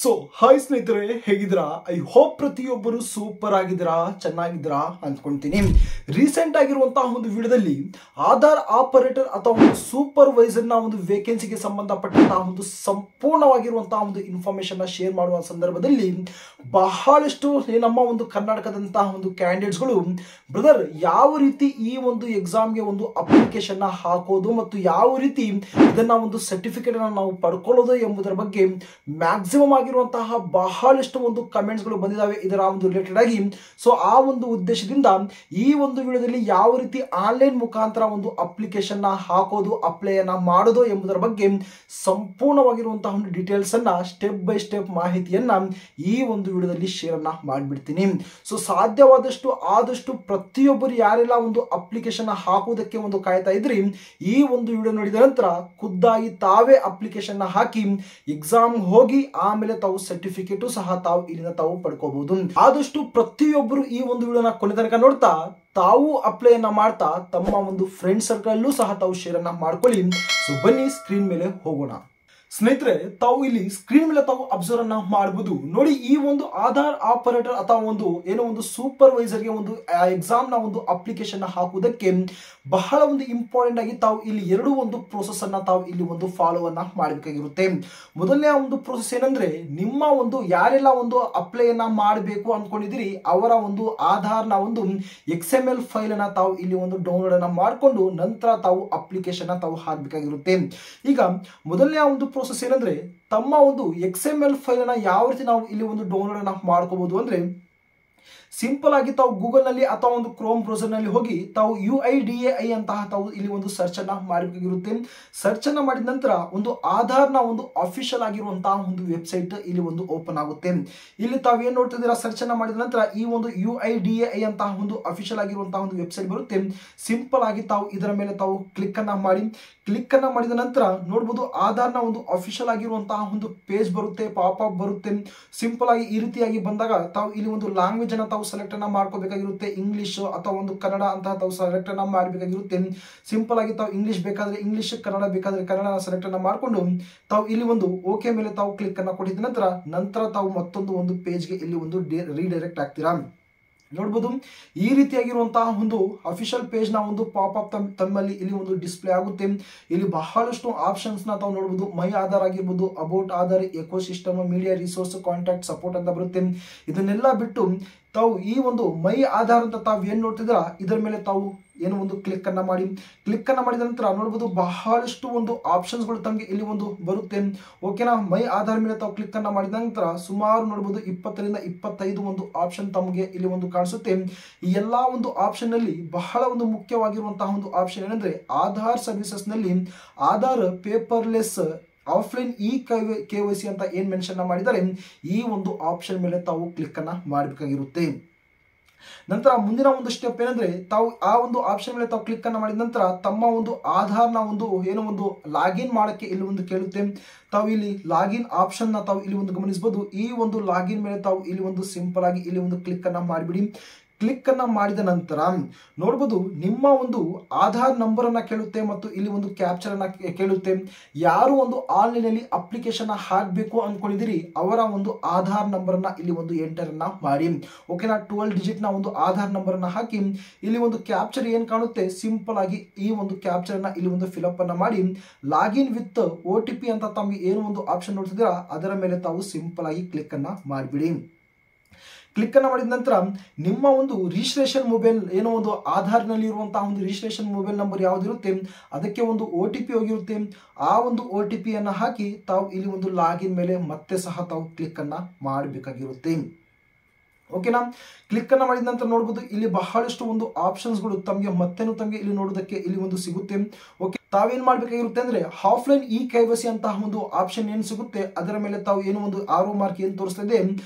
So hi ಸ್ನೇಹಿತರೆ, ಹೇಗಿದ್ದೀರಾ? I hope ಪ್ರತಿಯೊಬ್ಬರು ಸೂಪರ್ ಆಗಿದ್ದೀರಾ, ಚೆನ್ನಾಗಿದ್ದೀರಾ ಅಂದ್ಕೊಂತೀನಿ. ರೀಸೆಂಟ್ ಆಗಿರುವಂತಹ ಒಂದು ವಿಡಿಯೋದಲ್ಲಿ ಆಧಾರ್ ಆಪರೇಟರ್ ಅಥವಾ ಒಂದು ಸೂಪರ್ವೈಸರ್ ನ ಒಂದು ವೇಕೆನ್ಸಿಗೆ ಸಂಬಂಧಪಟ್ಟಂತಹ ಒಂದು ಸಂಪೂರ್ಣವಾಗಿರುವಂತಹ ಒಂದು ಇನ್ಫಾರ್ಮೇಶನ್ ನ ಶೇರ್ ಮಾಡುವ ಸಂದರ್ಭದಲ್ಲಿ ಬಹಳಷ್ಟು ನಮ್ಮ ಒಂದು ಕರ್ನಾಟಕದಂತಹ ಒಂದು ಕ್ಯಾಂಡಿಡೇಟ್ಸ್ಗಳು ಬ್ರದರ್ ಯಾವ ರೀತಿ ಈ ಒಂದು ಎಕ್ಸಾಮ್ಗೆ ಒಂದು ಅಪ್ಲಿಕೇಶನ್ ನ ಹಾಕೋದು ಮತ್ತು ಯಾವ ರೀತಿ ಇದನ್ನ ಒಂದು ಸರ್ಟಿಫಿಕೇಟ್ ಅನ್ನು ನಾವು ಪಡ್ಕೊಳ್ಳೋದು ಎಂಬುದರ ಬಗ್ಗೆ ಮ್ಯಾಕ್ಸಿಮಮ್ ಆಗಿರುವಂತಹ ಬಹಳಷ್ಟು ಒಂದು ಕಮೆಂಟ್ಸ್ ಗಳು ಬಂದಿದ್ದಾವೆ ಇದರ ಒಂದು ರಿಲೇಟೆಡ್ ಆಗಿ. ಸೊ ಆ ಒಂದು ಉದ್ದೇಶದಿಂದ ಈ ಒಂದು ವಿಡಿಯೋದಲ್ಲಿ ಯಾವ ರೀತಿ ಆನ್ಲೈನ್ ಮುಖಾಂತರ ಒಂದು ಅಪ್ಲಿಕೇಶನ್ ನ ಹಾಕೋದು, ಅಪ್ಲೈ ಅನ್ನ ಮಾಡೋದು ಎಂಬುದರ ಬಗ್ಗೆ ಸಂಪೂರ್ಣವಾಗಿರುವಂತಹ ಒಂದು ಡೀಟೇಲ್ಸ್ ಅನ್ನ ಸ್ಟೆಪ್ ಬೈ ಸ್ಟೆಪ್ ಮಾಹಿತಿಯನ್ನ ಈ ಒಂದು ವಿಡಿಯೋದಲ್ಲಿ ಶೇರ್ ಅನ್ನ ಮಾಡಿಬಿಡ್ತೀನಿ. ಸೊ ಸಾಧ್ಯವಾದಷ್ಟು ಆದಷ್ಟು ಪ್ರತಿಯೊಬ್ಬರು ಯಾರೆಲ್ಲ ಒಂದು ಅಪ್ಲಿಕೇಶನ್ ಹಾಕುವುದಕ್ಕೆ ಒಂದು ಕಾಯ್ತಾ ಇದ್ರಿ, ಈ ಒಂದು ವಿಡಿಯೋ ನೋಡಿದ ನಂತರ ಖುದ್ದಾಗಿ ತಾವೇ ಅಪ್ಲಿಕೇಶನ್ ನ ಹಾಕಿ ಎಕ್ಸಾಮ್ ಹೋಗಿ ಆಮೇಲೆ ತಾವು ಸರ್ಟಿಫಿಕೇಟ್ ಸಹ ತಾವು ಇಲ್ಲಿಂದ ತಾವು ಪಡ್ಕೋಬಹುದು. ಆದಷ್ಟು ಪ್ರತಿಯೊಬ್ಬರು ಈ ಒಂದು ವಿಡಿಯೋನ ಕೊನೆ ತನಕ ನೋಡ್ತಾ ತಾವು ಅಪ್ಲೈ ಅನ್ನ ಮಾಡ್ತಾ ತಮ್ಮ ಒಂದು ಫ್ರೆಂಡ್ ಸರ್ಕಲ್ ಅಲ್ಲೂ ಸಹ ತಾವು ಶೇರ್ ಅನ್ನ ಮಾಡ್ಕೊಳ್ಳಿ. ಸೊ ಬನ್ನಿ ಸ್ಕ್ರೀನ್ ಮೇಲೆ ಹೋಗೋಣ. ಸ್ನೇಹಿತರೆ, ತಾವು ಇಲ್ಲಿ ಸ್ಕ್ರೀನ್ ಮೇಲೆ ತಾವು ಅಬ್ಸರ್ವ್ ಅನ್ನ ಮಾಡಬಹುದು. ನೋಡಿ, ಈ ಒಂದು ಆಧಾರ್ ಆಪರೇಟರ್ ಅಥವಾ ಒಂದು ಏನೋ ಒಂದು ಸೂಪರ್ವೈಸರ್ಗೆ ಒಂದು ಎಕ್ಸಾಮ್ ನ ಒಂದು ಅಪ್ಲಿಕೇಶನ್ ಹಾಕುವುದಕ್ಕೆ ಬಹಳ ಒಂದು ಇಂಪಾರ್ಟೆಂಟ್ ಆಗಿ ತಾವು ಇಲ್ಲಿ ಎರಡು ಒಂದು ಪ್ರೋಸೆಸ್ ಅನ್ನ ತಾವು ಇಲ್ಲಿ ಒಂದು ಫಾಲೋ ಅನ್ನ ಮಾಡಬೇಕಾಗಿರುತ್ತೆ. ಮೊದಲನೇ ಒಂದು ಪ್ರೋಸೆಸ್ ಏನಂದ್ರೆ, ನಿಮ್ಮ ಒಂದು ಯಾರೆಲ್ಲ ಒಂದು ಅಪ್ಲೈ ಅನ್ನ ಮಾಡಬೇಕು ಅನ್ಕೊಂಡಿದ್ದೀರಿ ಅವರ ಒಂದು ಆಧಾರ್ ನ ಒಂದು XML ಫೈಲ್ ಅನ್ನ ತಾವು ಇಲ್ಲಿ ಒಂದು ಡೌನ್ಲೋಡ್ ಅನ್ನ ಮಾಡಿಕೊಂಡು ನಂತರ ತಾವು ಅಪ್ಲಿಕೇಶನ್ ತಾವು ಹಾಕಬೇಕಾಗಿರುತ್ತೆ. ಈಗ ಮೊದಲನೇ ಒಂದು ಪ್ರೋಸೆಸ್ ಏನಂದ್ರೆ, ತಮ್ಮ ಒಂದು XML ಫೈಲ್ ಅನ್ನ ಯಾವ ರೀತಿ ನಾವು ಇಲ್ಲಿ ಒಂದು ಡೌನ್ಲೋಡ್ ಅನ್ನ ಮಾಡ್ಕೋಬಹುದು ಅಂದ್ರೆ, ಸಿಂಪಲ್ ಆಗಿ ತಾವು ಗೂಗಲ್ ನಲ್ಲಿ ಅಥವಾ ಒಂದು ಕ್ರೋಮ್ ಬ್ರೌಸರ್ ನಲ್ಲಿ ಹೋಗಿ ತಾವು UIDAI ಅಂತಹ ತಾವು ಇಲ್ಲಿ ಒಂದು ಸರ್ಚ್ ಅನ್ನ ಮಾಡಬೇಕಾಗಿರುತ್ತೆ. ಸರ್ಚ್ ಅನ್ನ ಮಾಡಿದ ನಂತರ ಒಂದು ಆಧಾರ್ ನ ಒಂದು ಅಫಿಷಿಯಲ್ ಆಗಿರುವಂತಹ ಒಂದು ವೆಬ್ಸೈಟ್ ಇಲ್ಲಿ ಒಂದು ಓಪನ್ ಆಗುತ್ತೆ. ಇಲ್ಲಿ ತಾವು ಏನ್ ನೋಡ್ತಿದ್ದೀರಾ, ಸರ್ಚ್ ಅನ್ನ ಮಾಡಿದ ನಂತರ ಈ ಒಂದು UIDAI ಅಂತಹ ಒಂದು ಅಫಿಷಿಯಲ್ ಆಗಿರುವಂತಹ ಒಂದು ವೆಬ್ಸೈಟ್ ಬರುತ್ತೆ. ಸಿಂಪಲ್ ಆಗಿ ತಾವು ಇದರ ಮೇಲೆ ತಾವು ಕ್ಲಿಕ್ ಅನ್ನ ಮಾಡಿ, ಕ್ಲಿಕ್ ಅನ್ನ ಮಾಡಿದ ನಂತರ ನೋಡಬಹುದು ಆಧಾರ್ ನ ಒಂದು ಅಫಿಷಿಯಲ್ ಆಗಿರುವಂತಹ ಒಂದು ಪೇಜ್ ಬರುತ್ತೆ, ಪಾಪ್ ಅಪ್ ಬರುತ್ತೆ. ಸಿಂಪಲ್ ಆಗಿ ಈ ರೀತಿಯಾಗಿ ಬಂದಾಗ ತಾವು ಇಲ್ಲಿ ಒಂದು ಲ್ಯಾಂಗ್ವೇಜ್ ಅನ್ನ ತಾವು ಸೆಲೆಕ್ಟ್ ಅನ್ನ ಮಾಡ್ಕೋಬೇಕಾಗಿರುತ್ತೆ. ಇಂಗ್ಲಿಷ್ ಅಥವಾ ಒಂದು ಕನ್ನಡ ಅಂತ ತಾವು ಸೆಲೆಕ್ಟ್ ಅನ್ನ ಮಾಡಬೇಕಾಗಿರುತ್ತೆ. ಸಿಂಪಲ್ ಆಗಿ ತಾವು ಇಂಗ್ಲಿಷ್ ಬೇಕಾದ್ರೆ ಇಂಗ್ಲಿಷ್, ಕನ್ನಡ ಬೇಕಾದ್ರೆ ಕನ್ನಡ ಸೆಲೆಕ್ಟ್ ಅನ್ನ ಮಾಡಿಕೊಂಡು ತಾವು ಇಲ್ಲಿ ಒಂದು ಓಕೆ ಮೇಲೆ ತಾವು ಕ್ಲಿಕ್ ಅನ್ನ ಕೊಟ್ಟಿದ ನಂತರ ತಾವು ಮತ್ತೊಂದು ಒಂದು ಪೇಜ್ಗೆ ಇಲ್ಲಿ ಒಂದು ರೀಡೈರೆಕ್ಟ್ ಆಗ್ತೀರಾ. ನೋಡಬಹುದು ಈ ರೀತಿಯಾಗಿರುವಂತಹ ಒಂದು ಅಫಿಷಿಯಲ್ ಪೇಜ್ ನ ಒಂದು ಪಾಪ್ ಅಪ್ ತಮ್ಮಲ್ಲಿ ಇಲ್ಲಿ ಒಂದು ಡಿಸ್ಪ್ಲೇ ಆಗುತ್ತೆ. ಇಲ್ಲಿ ಬಹಳಷ್ಟು ಆಪ್ಷನ್ಸ್ ನ ತಾವು ನೋಡಬಹುದು. ಮೈ ಆಧಾರ್ ಆಗಿರ್ಬೋದು, about Aadhaar, ecosystem, media resource, contact, support ಅಂತ ಬರುತ್ತೆ. ಇದನ್ನೆಲ್ಲ ಬಿಟ್ಟು ತಾವು ಈ ಒಂದು ಮೈ ಆಧಾರ್ ಅಂತ ತಾವು ಏನ್ ನೋಡ್ತಿದ್ರ ಇದರ ಮೇಲೆ ತಾವು ಏನು ಒಂದು ಕ್ಲಿಕ್ ಅನ್ನ ಮಾಡಿ, ಕ್ಲಿಕ್ ಅನ್ನ ಮಾಡಿದ ನಂತರ ನೋಡಬಹುದು ಬಹಳಷ್ಟು ಒಂದು ಆಪ್ಷನ್ಸ್ ಗಳು ತಮಗೆ ಇಲ್ಲಿ ಒಂದು ಬರುತ್ತೆ. ಓಕೆನಾ, ಮೈ ಆಧಾರ್ ಮೇಲೆ ತಾವು ಕ್ಲಿಕ್ ಅನ್ನ ಮಾಡಿದ ನಂತರ ಸುಮಾರು ನೋಡಬಹುದು 20 ರಿಂದ 25 ಒಂದು ಆಪ್ಷನ್ ತಮಗೆ ಇಲ್ಲಿ ಒಂದು ಕಾಣಿಸುತ್ತೆ. ಈ ಎಲ್ಲಾ ಒಂದು ಆಪ್ಷನ್ ನಲ್ಲಿ ಬಹಳ ಒಂದು ಮುಖ್ಯವಾಗಿರುವಂತಹ ಒಂದು ಆಪ್ಷನ್ ಏನಂದ್ರೆ, ಆಧಾರ್ ಸರ್ವಿಸಸ್ ನಲ್ಲಿ ಆಧಾರ್ ಪೇಪರ್ಲೆಸ್ ಆಫ್ಲೈನ್ KYC ಅಂತ ಏನ್ ಮೆನ್ಷನ್ ಮಾಡಿದರೆ ಈ ಒಂದು ಆಪ್ಷನ್ ಮೇಲೆ ತಾವು ಕ್ಲಿಕ್ ಅನ್ನ ಮಾಡಬೇಕಾಗಿರುತ್ತೆ. ನಂತರ ಮುಂದಿನ ಒಂದು ಸ್ಟೆಪ್ ಏನಂದ್ರೆ, ತಾವು ಆ ಒಂದು ಆಪ್ಷನ್ ಮೇಲೆ ತಾವು ಕ್ಲಿಕ್ ಅನ್ನ ಮಾಡಿದ ನಂತರ ತಮ್ಮ ಒಂದು ಆಧಾರ್ ನ ಒಂದು ಏನೋ ಒಂದು ಲಾಗಿನ್ ಮಾಡಕ್ಕೆ ಇಲ್ಲಿ ಒಂದು ಕೇಳುತ್ತೆ. ತಾವು ಇಲ್ಲಿ ಲಾಗಿನ್ ಆಪ್ಷನ್ ನ ತಾವು ಇಲ್ಲಿ ಒಂದು ಗಮನಿಸಬಹುದು. ಈ ಒಂದು ಲಾಗಿನ್ ಮೇಲೆ ತಾವು ಇಲ್ಲಿ ಒಂದು ಸಿಂಪಲ್ ಆಗಿ ಇಲ್ಲಿ ಒಂದು ಕ್ಲಿಕ್ ಅನ್ನ ಮಾಡಿಬಿಡಿ. ಕ್ಲಿಕ್ ಅನ್ನ ಮಾಡಿದ ನಂತರ ನೋಡಬಹುದು ನಿಮ್ಮ ಒಂದು ಆಧಾರ್ ನಂಬರ್ ಅನ್ನ ಕೇಳುತ್ತೆ ಮತ್ತು ಇಲ್ಲಿ ಒಂದು ಕ್ಯಾಪ್ಚರ್ ಅನ್ನ ಕೇಳುತ್ತೆ. ಯಾರು ಒಂದು ಆನ್ಲೈನ್ ಅಲ್ಲಿ ಅಪ್ಲಿಕೇಶನ್ ಹಾಕಬೇಕು ಅನ್ಕೊಂಡಿದ್ದೀರಿ ಅವರ ಒಂದು ಆಧಾರ್ ನಂಬರ್ ಅನ್ನ ಇಲ್ಲಿ ಒಂದು ಎಂಟರ್ ಅನ್ನ ಮಾಡಿ. ಓಕೆನಾ, 12 ಡಿಜಿಟ್ ನ ಒಂದು ಆಧಾರ್ ನಂಬರ್ ಅನ್ನ ಹಾಕಿ ಇಲ್ಲಿ ಒಂದು ಕ್ಯಾಪ್ಚರ್ ಏನ್ ಕಾಣುತ್ತೆ ಸಿಂಪಲ್ ಆಗಿ ಈ ಒಂದು ಕ್ಯಾಪ್ಚರ್ ಅನ್ನ ಇಲ್ಲಿ ಒಂದು ಫಿಲ್ ಅಪ್ ಅನ್ನ ಮಾಡಿ ಲಾಗಿನ್ ವಿತ್ OTP ಅಂತ ತಮಗೆ ಏನು ಒಂದು ಆಪ್ಷನ್ ನೋಡ್ತಿದ್ದೀರಾ ಅದರ ಮೇಲೆ ತಾವು ಸಿಂಪಲ್ ಆಗಿ ಕ್ಲಿಕ್ ಅನ್ನ ಮಾಡಿಬಿಡಿ. ಕ್ಲಿಕ್ ಅನ್ನ ಮಾಡಿದ ನಂತರ ನಿಮ್ಮ ಒಂದು ರಿಜಿಸ್ಟ್ರೇಷನ್ ಮೊಬೈಲ್ ಏನೋ ಒಂದು ಆಧಾರ್ ನಲ್ಲಿ ಇರುವಂತಹ ಒಂದು ರಿಜಿಸ್ಟ್ರೇಷನ್ ಮೊಬೈಲ್ ನಂಬರ್ ಯಾವ್ದಿರುತ್ತೆ ಅದಕ್ಕೆ ಒಂದು OTP ಹೋಗಿರುತ್ತೆ. ಆ ಒಂದು OTP ಅನ್ನ ಹಾಕಿ ತಾವು ಇಲ್ಲಿ ಒಂದು ಲಾಗಿನ್ ಮೇಲೆ ಮತ್ತೆ ಸಹ ತಾವು ಕ್ಲಿಕ್ ಅನ್ನ ಮಾಡಬೇಕಾಗಿರುತ್ತೆ. ಓಕೆನಾ, ಕ್ಲಿಕ್ ಅನ್ನ ಮಾಡಿದ ನಂತರ ನೋಡಬಹುದು ಇಲ್ಲಿ ಬಹಳಷ್ಟು ಒಂದು ಆಪ್ಷನ್ಸ್ ಗಳು ತಮಗೆ ಇಲ್ಲಿ ನೋಡೋದಕ್ಕೆ ಇಲ್ಲಿ ಒಂದು ಸಿಗುತ್ತೆ. ಓಕೆ, ತಾವೇನ್ ಮಾಡ್ಬೇಕಾಗಿರುತ್ತೆ ಅಂದ್ರೆ ಆಫ್ಲೈನ್ KYC ಅಂತಹ ಒಂದು ಆಪ್ಷನ್ ಏನ್ ಸಿಗುತ್ತೆ ಅದರ ಮೇಲೆ ತಾವು ಏನು ಒಂದು ಆರೋ ಮಾರ್ಕ್ ಏನ್ ತೋರಿಸ್ತಾ ಇದೆ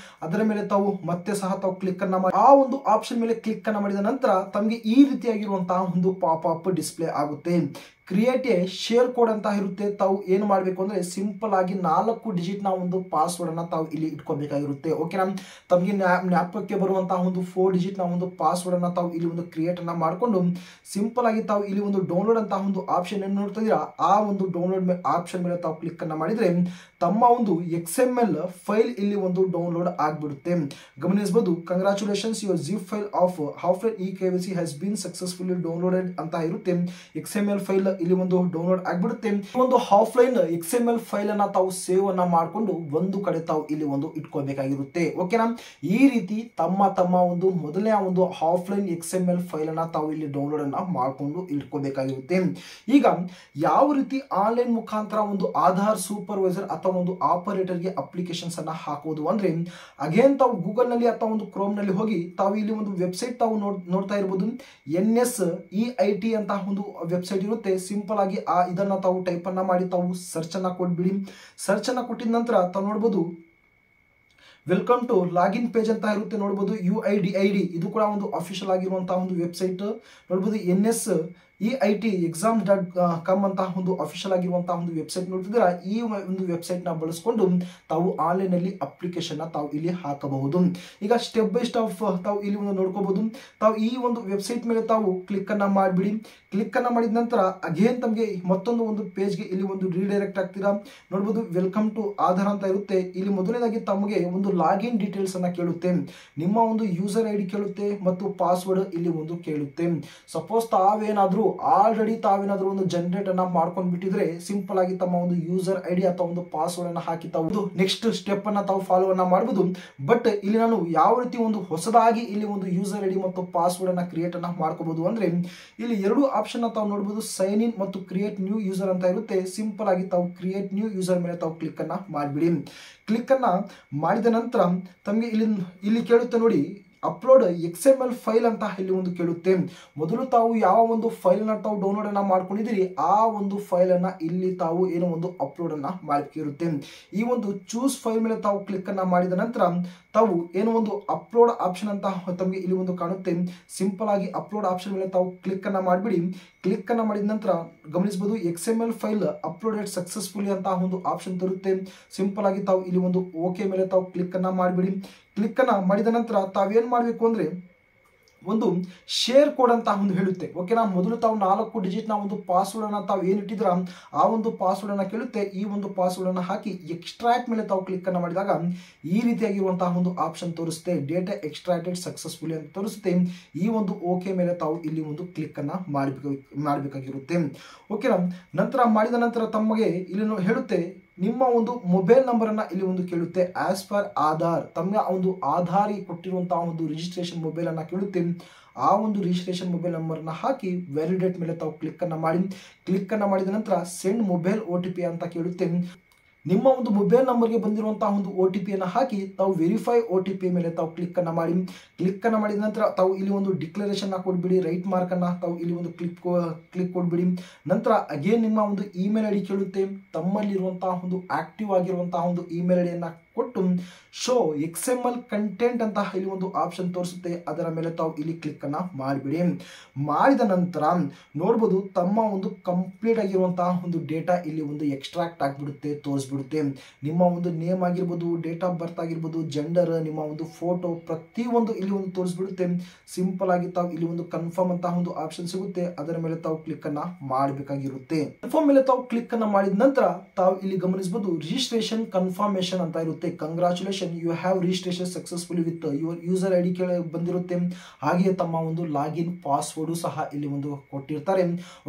ಅದರ ಮೇಲೆ ತಾವು ಮತ್ತೆ ಸಹ ತಾವು ಕ್ಲಿಕ್ ಅನ್ನ ಮಾಡಿ ಆ ಒಂದು ಆಪ್ಷನ್ ಮೇಲೆ ಕ್ಲಿಕ್ ಅನ್ನ ಮಾಡಿದ ನಂತರ ತಮಗೆ ಈ ರೀತಿಯಾಗಿರುವಂತಹ ಒಂದು ಪಾಪ್ ಅಪ್ ಡಿಸ್ಪ್ಲೇ ಆಗುತ್ತೆ. ಕ್ರಿಯೇಟ್ ಎ ಶೇರ್ ಕೋಡ್ ಅಂತ ಇರುತ್ತೆ. ತಾವು ಏನು ಮಾಡಬೇಕು ಅಂದ್ರೆ ಸಿಂಪಲ್ ಆಗಿ 4 ಡಿಜಿಟ್ ನ ಒಂದು ಪಾಸ್ವರ್ಡ್ ಅನ್ನ ತಾವು ಇಲ್ಲಿ ಇಟ್ಕೋಬೇಕಾಗಿರುತ್ತೆ. ಓಕೆನಾ, ತಮಗೆ ಜ್ಞಾಪಕಕ್ಕೆ ಬರುವಂತಹ ಒಂದು 4 ಡಿಜಿಟ್ ನ ಒಂದು ಪಾಸ್ವರ್ಡ್ ಅನ್ನ ತಾವು ಇಲ್ಲಿ ಒಂದು ಕ್ರಿಯೇಟ್ ಅನ್ನ ಮಾಡಿಕೊಂಡು ಸಿಂಪಲ್ ಆಗಿ ತಾವು ಇಲ್ಲಿ ಒಂದು ಡೌನ್ಲೋಡ್ ಅಂತ ಒಂದು ಆಪ್ಷನ್ ಏನು ನೋಡ್ತಾ ಇದೀರಾ, ಆ ಒಂದು ಡೌನ್ಲೋಡ್ ಆಪ್ಷನ್ ಮೇಲೆ ತಾವು ಕ್ಲಿಕ್ ಅನ್ನ ಮಾಡಿದ್ರೆ ತಮ್ಮ ಒಂದು XML ಫೈಲ್ ಇಲ್ಲಿ ಒಂದು ಡೌನ್ಲೋಡ್ ಆಗಿಬಿಡುತ್ತೆ. ಗಮನಿಸಬಹುದು, congratulations, your zip file of offline eKYC has been successfully downloaded ಅಂತ ಇರುತ್ತೆ. XML ಫೈಲ್ ಇಲ್ಲಿ ಒಂದು ಡೌನ್ಲೋಡ್ ಆಗಿಬಿಡುತ್ತೆ. ಒಂದು ಆಫ್ಲೈನ್ XML ಫೈಲ್ ಅನ್ನ ತಾವು ಸೇವ್ ಅನ್ನ ಮಾಡಿಕೊಂಡು ಒಂದು ಕಡೆ ತಾವು ಇಲ್ಲಿ ಒಂದು ಇಟ್ಕೋಬೇಕಾಗಿರುತ್ತೆ. ಓಕೆನಾ, ಈ ರೀತಿ ತಮ್ಮ ಒಂದು ಮೊದಲನೇ ಒಂದು ಆಫ್ಲೈನ್ XML ಫೈಲ್ ಅನ್ನ ತಾವು ಇಲ್ಲಿ ಡೌನ್ಲೋಡ್ ಅನ್ನ ಮಾಡಿಕೊಂಡು ಇಟ್ಕೋಬೇಕಾಗಿರುತ್ತೆ. ಈಗ ಯಾವ ರೀತಿ ಆನ್ಲೈನ್ ಮುಖಾಂತರ ಒಂದು ಆಧಾರ್ ಸೂಪರ್ವೈಸರ್ ಅಥವಾ ಒಂದು ಆಪರೇಟರ್ಗೆ ಅಪ್ಲಿಕೇಶನ್ಸ್ ಅನ್ನ ಹಾಕೋದು ಅಂದ್ರೆ ಅಗೇನ್ ತಾವು ಗೂಗಲ್ ನಲ್ಲಿ ಅಥವಾ ಒಂದು ಕ್ರೋಮ್ ನಲ್ಲಿ ಹೋಗಿ ತಾವು ಇಲ್ಲಿ ಒಂದು ವೆಬ್ಸೈಟ್ ತಾವು ನೋಡ್ತಾ ಇರಬಹುದು. NSEIT ಅಂತ ಒಂದು ವೆಬ್ಸೈಟ್ ಇರುತ್ತೆ. ಸಿಂಪಲ್ ಆಗಿ ಇದನ್ನ ತಾವು ಟೈಪ್ ಅನ್ನ ಮಾಡಿ ತಾವು ಸರ್ಚ್ ಅನ್ನ ಕೊಟ್ಬಿಡಿ. ಸರ್ಚ್ ಅನ್ನ ಕೊಟ್ಟಿದ ನಂತರ ತಾವು ನೋಡಬಹುದು ವೆಲ್ಕಮ್ ಟು ಲಾಗಿನ್ ಪೇಜ್ ಅಂತ ಇರುತ್ತೆ. ನೋಡಬಹುದು UIDID ಇದು ಕೂಡ ಒಂದು ಅಫಿಷಿಯಲ್ ಆಗಿರುವಂತಹ ಒಂದು ವೆಬ್ಸೈಟ್. ನೋಡಬಹುದು NSEITexams.com ಅಂತ ಒಂದು ಅಫಿಷಿಯಲ್ ಆಗಿರುವಂತಹ ಒಂದು ವೆಬ್ಸೈಟ್ ನೋಡ್ತಿದ್ದೀರಾ. ಈ ಒಂದು ವೆಬ್ಸೈಟ್ ನ ಬಳಸಿಕೊಂಡು ತಾವು ಆನ್ಲೈನ್ ಅಲ್ಲಿ ಅಪ್ಲಿಕೇಶನ್ ತಾವು ಇಲ್ಲಿ ಹಾಕಬಹುದು. ಈಗ ಸ್ಟೆಪ್ ಬೈ ಸ್ಟೆಪ್ ತಾವು ಇಲ್ಲಿ ಒಂದು ನೋಡ್ಕೋಬಹುದು. ತಾವು ಈ ಒಂದು ವೆಬ್ಸೈಟ್ ಮೇಲೆ ತಾವು ಕ್ಲಿಕ್ ಅನ್ನ ಮಾಡಿಬಿಡಿ. ಕ್ಲಿಕ್ ಅನ್ನ ಮಾಡಿದ ನಂತರ ಅಗೇನ್ ತಮಗೆ ಮತ್ತೊಂದು ಒಂದು ಪೇಜ್ಗೆ ಇಲ್ಲಿ ಒಂದು ರೀಡೈರೆಕ್ಟ್ ಆಗ್ತೀರಾ. ನೋಡಬಹುದು ವೆಲ್ಕಮ್ ಟು ಆಧಾರ್ ಅಂತ ಇರುತ್ತೆ. ಇಲ್ಲಿ ಮೊದಲನೇದಾಗಿ ತಮಗೆ ಒಂದು ಲಾಗಿನ್ ಡೀಟೇಲ್ಸ್ ಅನ್ನ ಕೇಳುತ್ತೆ. ನಿಮ್ಮ ಒಂದು ಯೂಸರ್ ID ಕೇಳುತ್ತೆ ಮತ್ತು ಪಾಸ್ವರ್ಡ್ ಇಲ್ಲಿ ಒಂದು ಕೇಳುತ್ತೆ. ಸಪೋಸ್ ತಾವೇನಾದ್ರೂ ಆಲ್ರೆಡಿ ತಾವೇನಾದ್ರೂ ಒಂದು ಜನರೇಟ್ ಅನ್ನ ಮಾಡ್ಕೊಂಡು ಬಿಟ್ಟಿದ್ರೆ ಸಿಂಪಲ್ ಆಗಿ ತಮ್ಮ ಒಂದು ಯೂಸರ್ ID ಅಥವಾ ಒಂದು ಪಾಸ್ವರ್ಡ್ ಅನ್ನ ಹಾಕಿ ತಾವು ನೆಕ್ಸ್ಟ್ ಸ್ಟೆಪ್ ಅನ್ನ ತಾವು ಫಾಲೋ ಅನ್ನ ಮಾಡಬಹುದು. ಬಟ್ ಇಲ್ಲಿ ನಾನು ಯಾವ ರೀತಿ ಒಂದು ಹೊಸದಾಗಿ ಇಲ್ಲಿ ಒಂದು ಯೂಸರ್ ID ಮತ್ತು ಪಾಸ್ವರ್ಡ್ ಅನ್ನ ಕ್ರಿಯೇಟ್ ಅನ್ನ ಮಾಡ್ಕೋಬಹುದು ಅಂದ್ರೆ ಇಲ್ಲಿ ಎರಡು ಆಪ್ಷನ್ ತಾವು ನೋಡಬಹುದು, ಸೈನ್ ಇನ್ ಮತ್ತು ಕ್ರಿಯೇಟ್ ನ್ಯೂ ಯೂಸರ್ ಅಂತ ಇರುತ್ತೆ. ಸಿಂಪಲ್ ಆಗಿ ತಾವು ಕ್ರಿಯೇಟ್ ನ್ಯೂ ಯೂಸರ್ ಮೇಲೆ ತಾವು ಕ್ಲಿಕ್ ಅನ್ನ ಮಾಡಿಬಿಡಿ. ಕ್ಲಿಕ್ ಅನ್ನ ಮಾಡಿದ ನಂತರ ತಮಗೆ ಇಲ್ಲಿ ಕೇಳುತ್ತೆ ನೋಡಿ, ಅಪ್ಲೋಡ್ XML ಫೈಲ್ ಅಂತ ಇಲ್ಲಿ ಒಂದು ಕೇಳುತ್ತೆ. ಮೊದಲು ತಾವು ಯಾವ ಒಂದು ಫೈಲ್ ಅನ್ನ ತಾವು ಡೌನ್ಲೋಡ್ ಅನ್ನ ಮಾಡ್ಕೊಂಡಿದ್ದೀರಿ ಆ ಒಂದು ಫೈಲ್ ಅನ್ನ ಇಲ್ಲಿ ತಾವು ಏನೋ ಒಂದು ಅಪ್ಲೋಡ್ ಅನ್ನ ಮಾಡಬೇಕಿರುತ್ತೆ. ಈ ಒಂದು ಚೂಸ್ ಫೈಲ್ ಮೇಲೆ ತಾವು ಕ್ಲಿಕ್ ಅನ್ನ ಮಾಡಿದ ನಂತರ ತಾವು ಏನೋ ಒಂದು ಅಪ್ಲೋಡ್ ಆಪ್ಷನ್ ಅಂತ ತಮಗೆ ಇಲ್ಲಿ ಒಂದು ಕಾಣುತ್ತೆ. ಸಿಂಪಲ್ ಆಗಿ ಅಪ್ಲೋಡ್ ಆಪ್ಷನ್ ಮೇಲೆ ತಾವು ಕ್ಲಿಕ್ ಅನ್ನ ಮಾಡಿಬಿಡಿ. ಕ್ಲಿಕ್ ಅನ್ನ ಮಾಡಿದ ನಂತರ ಗಮನಿಸಬಹುದು XML ಫೈಲ್ ಅಪ್ಲೋಡೆಡ್ ಸಕ್ಸಸ್ಫುಲಿ ಅಂತ ಒಂದು ಆಪ್ಷನ್ ತರುತ್ತೆ. ಸಿಂಪಲ್ ಆಗಿ ತಾವು ಇಲ್ಲಿ ಒಂದು ಓಕೆ ಮೇಲೆ ತಾವು ಕ್ಲಿಕ್ ಅನ್ನ ಮಾಡಿಬಿಡಿ. ಕ್ಲಿಕ್ ಅನ್ನ ಮಾಡಿದ ನಂತರ ತಾವೇನ್ ಮಾಡಬೇಕು ಅಂದ್ರೆ ಒಂದು ಶೇರ್ ಕೋಡ್ ಅಂತ ಒಂದು ಹೇಳುತ್ತೆ. ಓಕೆನಾ, ಮೊದಲು ತಾವು 4 ಡಿಜಿಟ್ ನ ಒಂದು ಪಾಸ್ವರ್ಡ್ ಅನ್ನ ತಾವು ಏನಿಟ್ಟಿದ್ರ ಆ ಒಂದು ಪಾಸ್ವರ್ಡ್ ಅನ್ನ ಕೇಳುತ್ತೆ. ಈ ಒಂದು ಪಾಸ್ವರ್ಡ್ ಅನ್ನ ಹಾಕಿ ಎಕ್ಸ್ಟ್ರಾಕ್ಟ್ ಮೇಲೆ ತಾವು ಕ್ಲಿಕ್ ಅನ್ನ ಮಾಡಿದಾಗ ಈ ರೀತಿಯಾಗಿರುವಂತಹ ಒಂದು ಆಪ್ಷನ್ ತೋರಿಸುತ್ತೆ. ಡೇಟಾ ಎಕ್ಸ್ಟ್ರಾಕ್ಟೆಡ್ ಸಕ್ಸಸ್ಫುಲಿ ಅಂತ ತೋರಿಸುತ್ತೆ. ಈ ಒಂದು ಓಕೆ ಮೇಲೆ ತಾವು ಇಲ್ಲಿ ಒಂದು ಕ್ಲಿಕ್ ಅನ್ನ ಮಾಡಬೇಕಾಗಿರುತ್ತೆ. ಓಕೆನಾ, ನಂತರ ಮಾಡಿದ ನಂತರ ತಮಗೆ ಇಲ್ಲಿ ಹೇಳುತ್ತೆ ನಿಮ್ಮ ಒಂದು ಮೊಬೈಲ್ ನಂಬರ್ ಅನ್ನ ಇಲ್ಲಿ ಒಂದು ಕೇಳುತ್ತೆ. ಆಸ್ ಪರ್ ಆಧಾರ್ ತಮ್ಮ ಒಂದು ಆಧಾರಿಗೆ ಕೊಟ್ಟಿರುವಂತಹ ಒಂದು ರಿಜಿಸ್ಟ್ರೇಷನ್ ಮೊಬೈಲ್ ಅನ್ನ ಕೇಳುತ್ತೆ. ಆ ಒಂದು ರಿಜಿಸ್ಟ್ರೇಷನ್ ಮೊಬೈಲ್ ನಂಬರ್ ನ ಹಾಕಿ ವ್ಯಾಲಿಡೇಟ್ ಮೇಲೆ ತಾವು ಕ್ಲಿಕ್ ಅನ್ನ ಮಾಡಿ. ಕ್ಲಿಕ್ ಅನ್ನ ಮಾಡಿದ ನಂತರ ಸೆಂಡ್ ಮೊಬೈಲ್ OTP ಅಂತ ಕೇಳುತ್ತೆ. ನಿಮ್ಮ ಒಂದು ಮೊಬೈಲ್ ನಂಬರ್ಗೆ ಬಂದಿರುವಂತಹ ಒಂದು OTP ಅನ್ನ ಹಾಕಿ ತಾವು ವೆರಿಫೈ OTP ಮೇಲೆ ತಾವು ಕ್ಲಿಕ್ ಅನ್ನ ಮಾಡಿ. ಕ್ಲಿಕ್ ಅನ್ನ ಮಾಡಿದ ನಂತರ ತಾವು ಇಲ್ಲಿ ಒಂದು ಡಿಕ್ಲರೇಷನ್ ಕೊಡ್ಬಿಡಿ. ರೈಟ್ ಮಾರ್ಕ್ ಅನ್ನ ತಾವು ಇಲ್ಲಿ ಒಂದು ಕ್ಲಿಕ್ ಕೊಡ್ಬಿಡಿ. ನಂತರ ಅಗೇನ್ ನಿಮ್ಮ ಒಂದು ಇಮೇಲ್ ID ಕೇಳುತ್ತೆ. ತಮ್ಮಲ್ಲಿರುವಂತಹ ಒಂದು ಆಕ್ಟಿವ್ ಆಗಿರುವಂತಹ ಒಂದು ಇಮೇಲ್ ID ಅನ್ನ ಕೊಟ್ಟು ಶೋ XML ಕಂಟೆಂಟ್ ಅಂತ ಇಲ್ಲಿ ಒಂದು ಆಪ್ಷನ್ ತೋರಿಸುತ್ತೆ. ಅದರ ಮೇಲೆ ತಾವು ಇಲ್ಲಿ ಕ್ಲಿಕ್ ಅನ್ನ ಮಾಡಿಬಿಡಿ. ಮಾಡಿದ ನಂತರ ನೋಡಬಹುದು ತಮ್ಮ ಒಂದು ಕಂಪ್ಲೀಟ್ ಆಗಿರುವಂತಹ ಒಂದು ಡೇಟಾ ಇಲ್ಲಿ ಒಂದು ಎಕ್ಸ್ಟ್ರಾಕ್ಟ್ ಆಗಿಬಿಡುತ್ತೆ, ತೋರಿಸ್ಬಿಡುತ್ತೆ. ನಿಮ್ಮ ಒಂದು ನೇಮ್ ಆಗಿರ್ಬೋದು, ಡೇಟ್ ಆಫ್ ಬರ್ತ್ ಆಗಿರ್ಬೋದು, ಜೆಂಡರ್, ನಿಮ್ಮ ಒಂದು ಫೋಟೋ ಪ್ರತಿಯೊಂದು ಇಲ್ಲಿ ಒಂದು ತೋರಿಸ್ಬಿಡುತ್ತೆ. ಸಿಂಪಲ್ ಆಗಿ ತಾವು ಇಲ್ಲಿ ಒಂದು ಕನ್ಫರ್ಮ್ ಅಂತ ಒಂದು ಆಪ್ಷನ್ ಸಿಗುತ್ತೆ. ಅದರ ಮೇಲೆ ತಾವು ಕ್ಲಿಕ್ ಅನ್ನ ಮಾಡಬೇಕಾಗಿರುತ್ತೆ. ಕನ್ಫರ್ಮ್ ಮೇಲೆ ತಾವು ಕ್ಲಿಕ್ ಅನ್ನ ಮಾಡಿದ ನಂತರ ತಾವು ಇಲ್ಲಿ ಗಮನಿಸಬಹುದು ರಿಜಿಸ್ಟ್ರೇಷನ್ ಕನ್ಫರ್ಮೇಶನ್ ಅಂತ ಇರುತ್ತೆ. Congratulation, you have registration successfully with your user ID ಬಂದಿರುತ್ತೆ. ಹಾಗೆಯೇ ತಮ್ಮ ಒಂದು ಲಾಗಿನ್ ಪಾಸ್ವರ್ಡ್ ಸಹ ಇಲ್ಲಿ ಒಂದು ಕೊಟ್ಟಿರ್ತಾರೆ.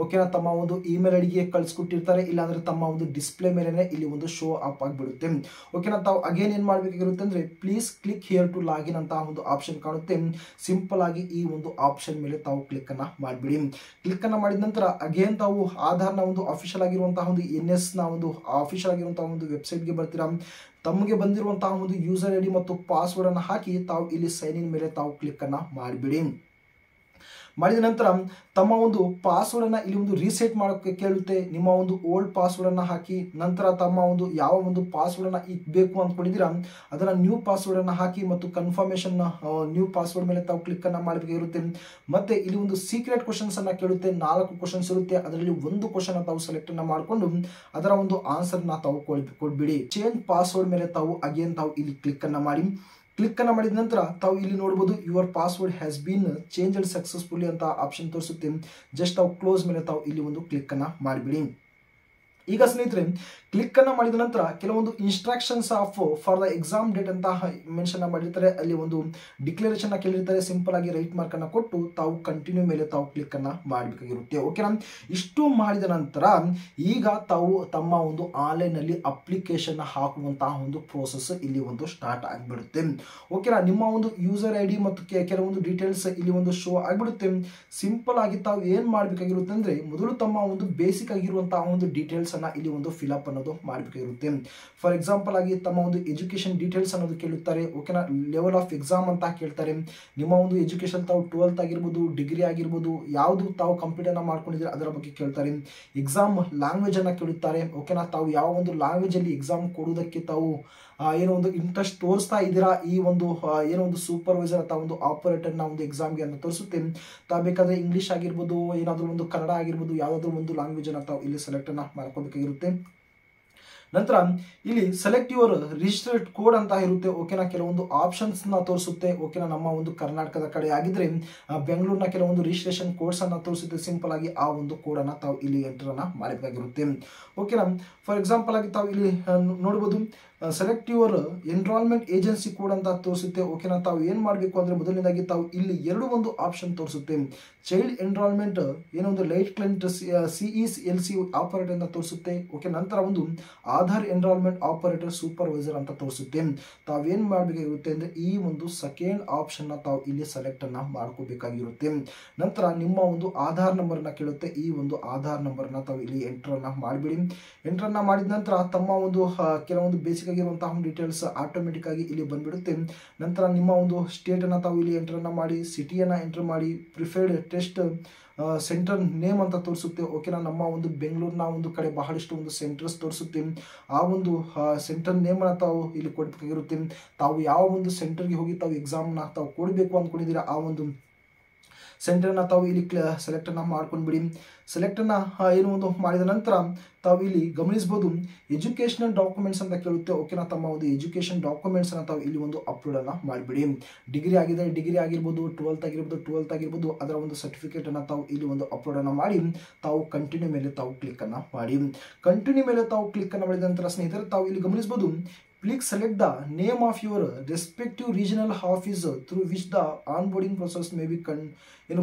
ಓಕೆನಾ, ತಮ್ಮ ಒಂದು ಇಮೇಲ್ ಐಡಿಗೆ ಕಳಿಸ್ಕೊಟ್ಟಿರ್ತಾರೆ. ಇಲ್ಲಾಂದ್ರೆ ತಮ್ಮ ಒಂದು ಡಿಸ್ಪ್ಲೇ ಮೇಲೆ ಇಲ್ಲಿ ಒಂದು ಶೋ ಅಪ್ ಆಗಿಬಿಡುತ್ತೆ. ಓಕೆನಾ, ತಾವು ಅಗೇನ್ ಏನ್ ಮಾಡ್ಬೇಕಾಗಿರುತ್ತೆ ಅಂದ್ರೆ please click here to login ಅಂತ ಒಂದು ಆಪ್ಷನ್ ಕಾಣುತ್ತೆ. ಸಿಂಪಲ್ ಆಗಿ ಈ ಒಂದು ಆಪ್ಷನ್ ಮೇಲೆ ತಾವು ಕ್ಲಿಕ್ ಅನ್ನ ಮಾಡಿಬಿಡಿ. ಕ್ಲಿಕ್ ಅನ್ನ ಮಾಡಿದ ನಂತರ ಅಗೇನ್ ತಾವು ಆಧಾರ್ನ ಒಂದು ಅಫಿಷಿಯಲ್ ಆಗಿರುವಂತಹ ಒಂದು NS ನ ಒಂದು ಅಫಿಷಿಯಲ್ ಆಗಿರುವಂತಹ ಒಂದು ವೆಬ್ಸೈಟ್ಗೆ ಬರ್ತೀರಾ. ತಮಗೆ ಬಂದಿರುವಂತಹ ಒಂದು ಯೂಸರ್ ID ಮತ್ತು ಪಾಸ್ವರ್ಡ್ ಅನ್ನು ಹಾಕಿ ತಾವು ಇಲ್ಲಿ ಸೈನ್ ಇನ್ ಮೇಲೆ ತಾವು ಕ್ಲಿಕ್ ಅನ್ನ ಮಾಡಿಬಿಡಿ. ಮಾಡಿದ ನಂತರ ತಮ್ಮ ಒಂದು ಪಾಸ್ವರ್ಡ್ ಅನ್ನ ಇಲ್ಲಿ ಒಂದು ರೀಸೆಟ್ ಮಾಡೋಕೆ ಕೇಳುತ್ತೆ. ನಿಮ್ಮ ಒಂದು ಓಲ್ಡ್ ಪಾಸ್ವರ್ಡ್ ಅನ್ನ ಹಾಕಿ ನಂತರ ತಮ್ಮ ಒಂದು ಯಾವ ಒಂದು ಪಾಸ್ವರ್ಡ್ ಅನ್ನ ಬೇಕು ಅಂದ್ಕೊಂಡಿದ್ದೀರಾ ಅದನ್ನ ನ್ಯೂ ಪಾಸ್ವರ್ಡ್ ಅನ್ನ ಹಾಕಿ ಮತ್ತು ಕನ್ಫರ್ಮೇಶನ್ ನ್ಯೂ ಪಾಸ್ವರ್ಡ್ ಮೇಲೆ ತಾವು ಕ್ಲಿಕ್ ಅನ್ನ ಮಾಡಬೇಕಾಗಿರುತ್ತೆ. ಮತ್ತೆ ಇಲ್ಲಿ ಒಂದು ಸೀಕ್ರೆಟ್ ಕ್ವಶನ್ಸ್ ಅನ್ನ ಕೇಳುತ್ತೆ. 4 ಕ್ವಶನ್ಸ್ ಇರುತ್ತೆ. ಅದರಲ್ಲಿ ಒಂದು ಕ್ವಶನ್ ತಾವು ಸೆಲೆಕ್ಟ್ ಅನ್ನ ಮಾಡಿಕೊಂಡು ಅದರ ಒಂದು ಆನ್ಸರ್ ನ ತಾವು ಕೊಡ್ಬಿಡಿ. ಚೇಂಜ್ ಪಾಸ್ವರ್ಡ್ ಮೇಲೆ ತಾವು ಅಗೇನ್ ತಾವು ಇಲ್ಲಿ ಕ್ಲಿಕ್ ಅನ್ನ ಮಾಡಿ. ಕ್ಲಿಕ್ ಅನ್ನ ಮಾಡಿದ ನಂತರ ತಾವು ಇಲ್ಲಿ ನೋಡಬಹುದು your password has been changed successfully ಅಂತ ಆಪ್ಷನ್ ತೋರಿಸುತ್ತೆ. ಜಸ್ಟ್ ತಾವು ಕ್ಲೋಸ್ ಮೇಲೆ ತಾವು ಇಲ್ಲಿ ಒಂದು ಕ್ಲಿಕ್ ಅನ್ನ ಮಾಡಿಬಿಡಿ. ಈಗ ಸ್ನೇಹಿತರೆ ಕ್ಲಿಕ್ ಅನ್ನ ಮಾಡಿದ ನಂತರ ಕೆಲವೊಂದು instructions of for the exam date ಅಂತ ಮೆನ್ಷನ್ ಮಾಡಿರ್ತಾರೆ. ಅಲ್ಲಿ ಒಂದು ಡಿಕ್ಲರೇಷನ್ ಕೇಳಿರ್ತಾರೆ. ಸಿಂಪಲ್ ಆಗಿ ರೈಟ್ ಮಾರ್ಕ್ ಅನ್ನ ಕೊಟ್ಟು ತಾವು ಕಂಟಿನ್ಯೂ ಮೇಲೆ ತಾವು ಕ್ಲಿಕ್ ಅನ್ನ ಮಾಡಬೇಕಾಗಿರುತ್ತೆ. ಓಕೆನಾ, ಇಷ್ಟು ಮಾಡಿದ ನಂತರ ಈಗ ತಾವು ತಮ್ಮ ಒಂದು ಆನ್ಲೈನ್ ನಲ್ಲಿ ಅಪ್ಲಿಕೇಶನ್ ಹಾಕುವಂತಹ ಒಂದು ಪ್ರೋಸೆಸ್ ಇಲ್ಲಿ ಒಂದು ಸ್ಟಾರ್ಟ್ ಆಗಿಬಿಡುತ್ತೆ. ಓಕೆನಾ, ನಿಮ್ಮ ಒಂದು ಯೂಸರ್ ಐ ಡಿ ಮತ್ತು ಕೆಲವೊಂದು ಡೀಟೇಲ್ಸ್ ಇಲ್ಲಿ ಒಂದು ಶೋ ಆಗಿಬಿಡುತ್ತೆ. ಸಿಂಪಲ್ ಆಗಿ ತಾವು ಏನ್ ಮಾಡಬೇಕಾಗಿರುತ್ತೆ ಅಂದ್ರೆ ಮೊದಲು ತಮ್ಮ ಒಂದು ಬೇಸಿಕ್ ಆಗಿರುವಂತಹ ಒಂದು ಡೀಟೇಲ್ಸ್ ಇಲ್ಲಿ ಒಂದು ಫಿಲಪ್ ಅನ್ನೋದು ಮಾಡಬೇಕಾಗಿರುತ್ತೆ. ಫಾರ್ ಎಕ್ಸಾಂಪಲ್ ಆಗಿ ತಮ್ಮ ಒಂದು ಎಜುಕೇಶನ್ ಡೀಟೇಲ್ಸ್ ಅನ್ನೋದು ಕೇಳುತ್ತಾರೆ. ಓಕೆನಾ, ಲೆವೆಲ್ ಆಫ್ ಎಕ್ಸಾಮ್ ಅಂತ ಕೇಳ್ತಾರೆ. ನಿಮ್ಮ ಒಂದು ಎಜುಕೇಶನ್ ತಾವು 12th ಆಗಿರ್ಬೋದು, ಡಿಗ್ರಿ ಆಗಿರ್ಬೋದು, ಯಾವುದು ತಾವು ಕಂಪ್ಲೀಟ್ ಅನ್ನ ಮಾಡ್ಕೊಂಡಿದ್ರೆ ಅದರ ಬಗ್ಗೆ ಕೇಳ್ತಾರೆ. ಎಕ್ಸಾಮ್ ಲ್ಯಾಂಗ್ವೇಜ್ ಅನ್ನ ಕೇಳುತ್ತಾರೆ. ಓಕೆನಾ, ತಾವು ಯಾವ ಒಂದು ಲ್ಯಾಂಗ್ವೇಜ್ ಅಲ್ಲಿ ಎಕ್ಸಾಮ್ ಕೊಡುವುದಕ್ಕೆ ತಾವು ಏನೋ ಒಂದು ಇಂಟ್ರೆಸ್ಟ್ ತೋರಿಸ್ತಾ ಇದ್ದೀರಾ ಈ ಒಂದು ಏನೋ ಒಂದು ಸೂಪರ್ವೈಸರ್ ಅಥವಾ ಒಂದು ಆಪರೇಟರ್ ನ ಒಂದು ಎಕ್ಸಾಮ್ಗೆ ಅಂತ ತೋರಿಸುತ್ತೆ. ತಾವು ಬೇಕಾದ್ರೆ ಇಂಗ್ಲಿಷ್ ಆಗಿರ್ಬೋದು, ಏನಾದರೂ ಒಂದು ಕನ್ನಡ ಆಗಿರ್ಬೋದು, ಯಾವುದಾದ್ರೂ ಒಂದು ಲ್ಯಾಂಗ್ವೇಜ್ ಅನ್ನ ತಾವು ಇಲ್ಲಿ ಸೆಲೆಕ್ಟ್ ಅನ್ನ ಮಾಡ್ಕೋಬೇಕಾಗಿರುತ್ತೆ. ನಂತರ ಇಲ್ಲಿ ಸೆಲೆಕ್ಟ್ ಯುವರ್ ರಿಜಿಸ್ಟರ್ಡ್ ಕೋಡ್ ಅಂತ ಇರುತ್ತೆ. ಓಕೆನಾ, ಕೆಲವೊಂದು ಆಪ್ಷನ್ಸ್ ನ ತೋರಿಸುತ್ತೆ. ಓಕೆನಾ, ನಮ್ಮ ಒಂದು ಕರ್ನಾಟಕದ ಕಡೆ ಆಗಿದ್ರೆ ಬೆಂಗಳೂರಿನ ಕೆಲವೊಂದು ರಿಜಿಸ್ಟ್ರೇಷನ್ ಕೋಡ್ಸ್ ಅನ್ನ ತೋರಿಸುತ್ತೆ. ಸಿಂಪಲ್ ಆಗಿ ಆ ಒಂದು ಕೋಡ್ ಅನ್ನ ತಾವು ಇಲ್ಲಿ ಎಂಟರ್ ಅನ್ನ ಮಾಡಬೇಕಾಗಿರುತ್ತೆ. ಓಕೆನಾ, ಫಾರ್ ಎಕ್ಸಾಂಪಲ್ ಆಗಿ ತಾವು ಇಲ್ಲಿ ನೋಡಬಹುದು select your enrollment agency code ಅಂತ ತೋರಿಸುತ್ತೆ. ಓಕೆನಾ, ತಾವು ಏನ್ ಮಾಡಬೇಕು ಅಂದ್ರೆ ಮೊದಲನೇದಾಗಿ ತಾವು ಇಲ್ಲಿ ಒಂದು ಆಪ್ಷನ್ ತೋರಿಸುತ್ತೆ. ಚೈಲ್ಡ್ ಎನ್ರೋಲ್ಮೆಂಟ್ ಏನೋ ಒಂದು ಲೈಟ್ ಕ್ಲೈಂಟ್ CELC ಆಪರೇಟರ್ ಅಂತ ತೋರಿಸುತ್ತೆ. ಓಕೆ, ನಂತರ ಒಂದು ಆಧಾರ್ ಎನ್ರೋಲ್ಮೆಂಟ್ ಆಪರೇಟರ್ ಸೂಪರ್ವೈಸರ್ ಅಂತ ತೋರಿಸುತ್ತೆ. ತಾವೇನ್ ಮಾಡಬೇಕಾಗಿರುತ್ತೆ ಅಂದ್ರೆ ಈ ಒಂದು ಸೆಕೆಂಡ್ ಆಪ್ಷನ್ ನ ತಾವು ಇಲ್ಲಿ ಸೆಲೆಕ್ಟ್ ಅನ್ನ ಮಾಡ್ಕೋಬೇಕಾಗಿರುತ್ತೆ. ನಂತರ ನಿಮ್ಮ ಒಂದು ಆಧಾರ್ ನಂಬರ್ ನ ಕೇಳುತ್ತೆ. ಈ ಒಂದು ಆಧಾರ್ ನಂಬರ್ ನ ತಾವು ಇಲ್ಲಿ ಎಂಟರ್ ಅನ್ನ ಮಾಡಿಬಿಡಿ. ಎಂಟರ್ ಅನ್ನ ಮಾಡಿದ ನಂತರ ತಮ್ಮ ಒಂದು ಕೆಲವೊಂದು ಬೇಸಿಕ್ ಆಗಿರುವಂತಹ ಡೀಟೇಲ್ಸ್ ಆಟೋಮೆಟಿಕ್ ಆಗಿ ಇಲ್ಲಿ ಬಂದ್ಬಿಡುತ್ತೆ. ನಂತರ ನಿಮ್ಮ ಒಂದು ಸ್ಟೇಟ್ ಅನ್ನ ತಾವು ಇಲ್ಲಿ ಎಂಟರ್ ಅನ್ನ ಮಾಡಿ, ಸಿಟಿಯನ್ನ ಎಂಟರ್ ಮಾಡಿ, ಪ್ರಿಫರ್ಡ್ ಟೆಸ್ಟ್ ಸೆಂಟರ್ ನೇಮ್ ಅಂತ ತೋರಿಸುತ್ತೆ. ಓಕೆನಾ, ನಮ್ಮ ಒಂದು ಬೆಂಗಳೂರಿನ ಒಂದು ಕಡೆ ಬಹಳಷ್ಟು ಒಂದು ಸೆಂಟರ್ಸ್ ತೋರಿಸುತ್ತೆ. ಆ ಒಂದು ಸೆಂಟರ್ ನೇಮ್ ಅನ್ನ ತಾವು ಇಲ್ಲಿ ಕೊಡಬೇಕಾಗಿರುತ್ತೆ. ತಾವು ಯಾವ ಒಂದು ಸೆಂಟರ್ಗೆ ಹೋಗಿ ತಾವು ಎಕ್ಸಾಮ್ ನ ತಾವು ಕೊಡಬೇಕು ಅಂದ್ಕೊಂಡಿದ್ದೀರಾ ಆ ಒಂದು ಸೆಂಟರ್ ನ ತಾವು ಇಲ್ಲಿ ಸೆಲೆಕ್ಟ್ ಅನ್ನ ಮಾಡ್ಕೊಂಡ್ಬಿಡಿ. ಸೆಲೆಕ್ಟ್ ಅನ್ನ ಏನು ಒಂದು ಮಾಡಿದ ನಂತರ ತಾವು ಇಲ್ಲಿ ಗಮನಿಸಬಹುದು ಎಜುಕೇಶನಲ್ ಡಾಕ್ಯುಮೆಂಟ್ಸ್ ಅಂತ ಕೇಳುತ್ತೆ. ಓಕೆನಾ, ತಮ್ಮ ಒಂದು ಎಜುಕೇಶನ್ ಡಾಕ್ಯುಮೆಂಟ್ಸ್ ಅನ್ನ ತಾವು ಇಲ್ಲಿ ಒಂದು ಅಪ್ಲೋಡ್ ಅನ್ನ ಮಾಡಿಬಿಡಿ. ಡಿಗ್ರಿ ಆಗಿದ್ರೆ ಡಿಗ್ರಿ ಆಗಿರ್ಬೋದು, 12th ಆಗಿರ್ಬೋದು, ಅದರ ಒಂದು ಸರ್ಟಿಫಿಕೇಟ್ ಅನ್ನ ತಾವು ಇಲ್ಲಿ ಒಂದು ಅಪ್ಲೋಡ್ ಅನ್ನ ಮಾಡಿ ತಾವು ಕಂಟಿನ್ಯೂ ಮೇಲೆ ತಾವು ಕ್ಲಿಕ್ ಅನ್ನ ಮಾಡಿ. ಕಂಟಿನ್ಯೂ ಮೇಲೆ ತಾವು ಕ್ಲಿಕ್ ಅನ್ನ ಮಾಡಿದ ನಂತರ ಸ್ನೇಹಿತರೆ ತಾವು ಇಲ್ಲಿ ಗಮನಿಸಬಹುದು please select the name of your respective regional office through which the onboarding process may be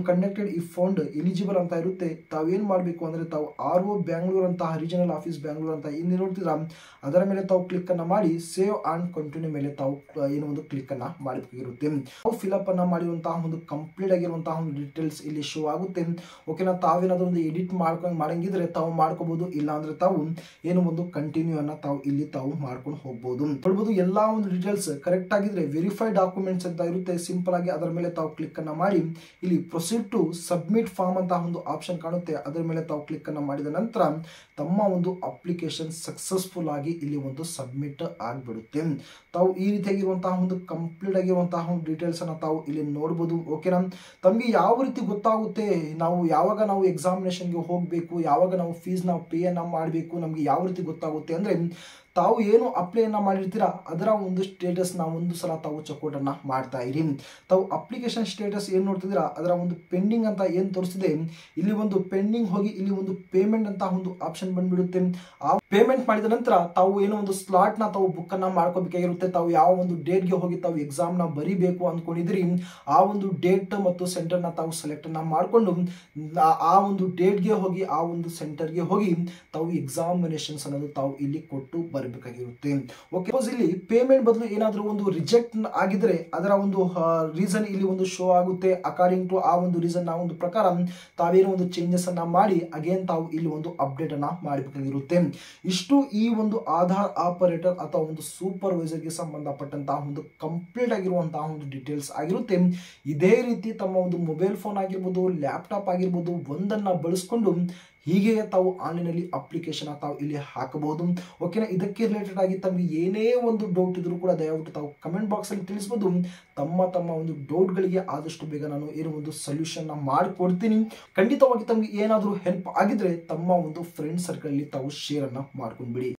conducted if found eligible ಅಂತ ಇರುತ್ತೆ. ತಾವೇನ್ ಮಾಡಬೇಕು ಅಂದ್ರೆ ತಾವು RO ಬ್ಯಾಂಗ್ಳೂರ್ ಅಂತ ರೀಜನಲ್ ಆಫೀಸ್ ಬ್ಯಾಂಗ್ಳೂರ್ ಅಂತ ಇಲ್ಲಿ ನೋಡ್ತೀರಾ ಅದರ ಮೇಲೆ ತಾವು ಕ್ಲಿಕ್ ಅನ್ನ ಮಾಡಿ ಸೇವ್ ಅಂಡ್ ಕಂಟಿನ್ಯೂ ಮೇಲೆ ತಾವು ಏನೋ ಒಂದು ಕ್ಲಿಕ್ ಅನ್ನ ಮಾಡಬೇಕಾಗಿರುತ್ತೆ. ತಾವು ಫಿಲಪ್ ಅನ್ನ ಮಾಡಿರುವಂತಹ ಒಂದು ಕಂಪ್ಲೀಟ್ ಆಗಿರುವಂತಹ ಒಂದು ಡೀಟೇಲ್ಸ್ ಇಲ್ಲಿ ಶೋ ಆಗುತ್ತೆ. ಓಕೆನಾ, ತಾವೇನಾದ್ರೂ ಒಂದು ಎಡಿಟ್ ಮಾಡಂಗಿದ್ರೆ ತಾವು ಮಾಡ್ಕೋಬಹುದು. ಇಲ್ಲ ಅಂದ್ರೆ ತಾವು ಏನೋ ಒಂದು ಕಂಟಿನ್ಯೂ ಅನ್ನ ತಾವು ಇಲ್ಲಿ ತಾವು ಮಾಡ್ಕೊಂಡು ಹೋಗ್ಬಹುದು. ನೋಡಬಹುದು ಎಲ್ಲಾ ಒಂದು ಡೀಟೇಲ್ಸ್ ಕರೆಕ್ಟ್ ಆಗಿದ್ರೆ ವೆರಿಫೈ ಡಾಕ್ಯುಮೆಂಟ್ಸ್ ಅಂತ ಇರುತ್ತೆ. ಸಿಂಪಲ್ ಆಗಿ ಅದರ ಮೇಲೆ ತಾವು ಕ್ಲಿಕ್ ಅನ್ನ ಮಾಡಿ ಇಲ್ಲಿ ಪ್ರೊಸೀಡ್ ಟು ಸಬ್ಮಿಟ್ ಫಾರ್ಮ್ ಅಂತ ಒಂದು ಆಪ್ಷನ್ ಕಾಣುತ್ತೆ. ಅದರ ಮೇಲೆ ತಾವು ಕ್ಲಿಕ್ ಅನ್ನ ಮಾಡಿದ ನಂತರ ತಮ್ಮ ಒಂದು ಅಪ್ಲಿಕೇಶನ್ ಸಕ್ಸಸ್ಫುಲ್ ಆಗಿ ಇಲ್ಲಿ ಒಂದು ಸಬ್ಮಿಟ್ ಆಗಿಬಿಡುತ್ತೆ. ತಾವು ಈ ರೀತಿಯಾಗಿರುವಂತಹ ಒಂದು ಕಂಪ್ಲೀಟ್ ಆಗಿರುವಂತಹ ಒಂದು ಡೀಟೇಲ್ಸ್ ಅನ್ನ ತಾವು ಇಲ್ಲಿ ನೋಡಬಹುದು. ಓಕೆನಾ, ತಮಗೆ ಯಾವ ರೀತಿ ಗೊತ್ತಾಗುತ್ತೆ ನಾವು ಯಾವಾಗ ನಾವು ಎಕ್ಸಾಮಿನೇಷನ್ಗೆ ಹೋಗಬೇಕು, ಯಾವಾಗ ನಾವು ಫೀಸ್ ನಾವು ಪೇ ಅನ್ನ ಮಾಡಬೇಕು, ನಮಗೆ ಯಾವ ರೀತಿ ಗೊತ್ತಾಗುತ್ತೆ ಅಂದ್ರೆ ತಾವು ಏನು ಅಪ್ಲೈನ ಮಾಡಿರ್ತೀರಾ ಅದರ ಒಂದು ಸ್ಟೇಟಸ್ ನ ಒಂದು ಸಲ ತಾವು ಚೆಕ್ಔಟ್ ಅನ್ನ ಮಾಡ್ತಾ ಇರಿ. ತಾವು ಅಪ್ಲಿಕೇಶನ್ ಸ್ಟೇಟಸ್ ಏನ್ ನೋಡ್ತಿದ್ದೀರಾ ಅದರ ಒಂದು ಪೆಂಡಿಂಗ್ ಅಂತ ಏನ್ ತೋರಿಸಿದೆ ಇಲ್ಲಿ ಒಂದು ಪೆಂಡಿಂಗ್ ಹೋಗಿ ಇಲ್ಲಿ ಒಂದು ಪೇಮೆಂಟ್ ಅಂತ ಒಂದು ಆಪ್ಷನ್ ಬಂದ್ಬಿಡುತ್ತೆ. ಆ ಪೇಮೆಂಟ್ ಮಾಡಿದ ನಂತರ ತಾವು ಏನೋ ಒಂದು ಸ್ಲಾಟ್ ನ ತಾವು ಬುಕ್ ಅನ್ನ ಮಾಡ್ಕೋಬೇಕಾಗಿರುತ್ತೆ. ತಾವು ಯಾವ ಒಂದು ಡೇಟ್ ಗೆ ಹೋಗಿ ತಾವು ಎಕ್ಸಾಮ್ ನ ಬರೀಬೇಕು ಅನ್ಕೊಂಡಿದ್ರಿ ಆ ಒಂದು ಡೇಟ್ ಮತ್ತು ಸೆಂಟರ್ ನ ತಾವು ಸೆಲೆಕ್ಟ್ ಅನ್ನ ಮಾಡ್ಕೊಂಡು ಆ ಒಂದು ಡೇಟ್ ಗೆ ಹೋಗಿ ಆ ಒಂದು ಸೆಂಟರ್ ಗೆ ಹೋಗಿ ತಾವು ಎಕ್ಸಾಮಿನೇಷನ್ಸ್ ಅನ್ನೋದು ತಾವು ಇಲ್ಲಿ ಕೊಟ್ಟು ಬರಬೇಕಾಗಿರುತ್ತೆ. ಓಕೆ, ಸಪೋಸ್ ಇಲ್ಲಿ ಪೇಮೆಂಟ್ ಬದಲು ಏನಾದರೂ ಒಂದು ರಿಜೆಕ್ಟ್ ಆಗಿದ್ರೆ ಅದರ ಒಂದು ರೀಸನ್ ಇಲ್ಲಿ ಒಂದು ಶೋ ಆಗುತ್ತೆ. ಅಕಾರ್ಡಿಂಗ್ ಟು ಆ ಒಂದು ರೀಸನ್ ಒಂದು ಪ್ರಕಾರ ತಾವೇನೋ ಒಂದು ಚೇಂಜಸ್ ಅನ್ನ ಮಾಡಿ ಅಗೇನ್ ತಾವು ಇಲ್ಲಿ ಒಂದು ಅಪ್ಡೇಟ್ ಅನ್ನ ಮಾಡಬೇಕಾಗಿರುತ್ತೆ. ಇಷ್ಟು ಈ ಒಂದು ಆಧಾರ್ ಆಪರೇಟರ್ ಅಥವಾ ಒಂದು ಸೂಪರ್ವೈಸರ್ ಗೆ ಸಂಬಂಧಪಟ್ಟಂತಹ ಒಂದು ಕಂಪ್ಲೀಟ್ ಆಗಿರುವಂತಹ ಒಂದು ಡೀಟೇಲ್ಸ್ ಆಗಿರುತ್ತೆ. ಇದೇ ರೀತಿ ತಮ್ಮ ಒಂದು ಮೊಬೈಲ್ ಫೋನ್ ಆಗಿರ್ಬೋದು, ಲ್ಯಾಪ್ಟಾಪ್ ಆಗಿರ್ಬೋದು ಒಂದನ್ನ ಬಳಸ್ಕೊಂಡು ಹೀಗೆ ತಾವು ಆನ್ಲೈನಲ್ಲಿ ಅಪ್ಲಿಕೇಶನ್ ತಾವು ಇಲ್ಲಿ ಹಾಕಬಹುದು. ಓಕೆನಾ, ಇದಕ್ಕೆ ರಿಲೇಟೆಡ್ ಆಗಿ ತಮಗೆ ಏನೇ ಒಂದು ಡೌಟ್ ಇದ್ರೂ ಕೂಡ ದಯವಿಟ್ಟು ತಾವು ಕಮೆಂಟ್ ಬಾಕ್ಸ್ ಅಲ್ಲಿ ತಿಳಿಸಬಹುದು. ತಮ್ಮ ಒಂದು ಡೌಟ್ಗಳಿಗೆ ಆದಷ್ಟು ಬೇಗ ನಾನು ಏನೋ ಒಂದು ಸೊಲ್ಯೂಷನ್ ಮಾಡಿಕೊಡ್ತೀನಿ. ಖಂಡಿತವಾಗಿ ತಮಗೆ ಏನಾದರೂ ಹೆಲ್ಪ್ ಆಗಿದ್ರೆ ತಮ್ಮ ಒಂದು ಫ್ರೆಂಡ್ ಸರ್ಕಲ್ ಅಲ್ಲಿ ತಾವು ಶೇರ್ ಅನ್ನ ಮಾಡ್ಕೊಂಡ್ಬಿಡಿ.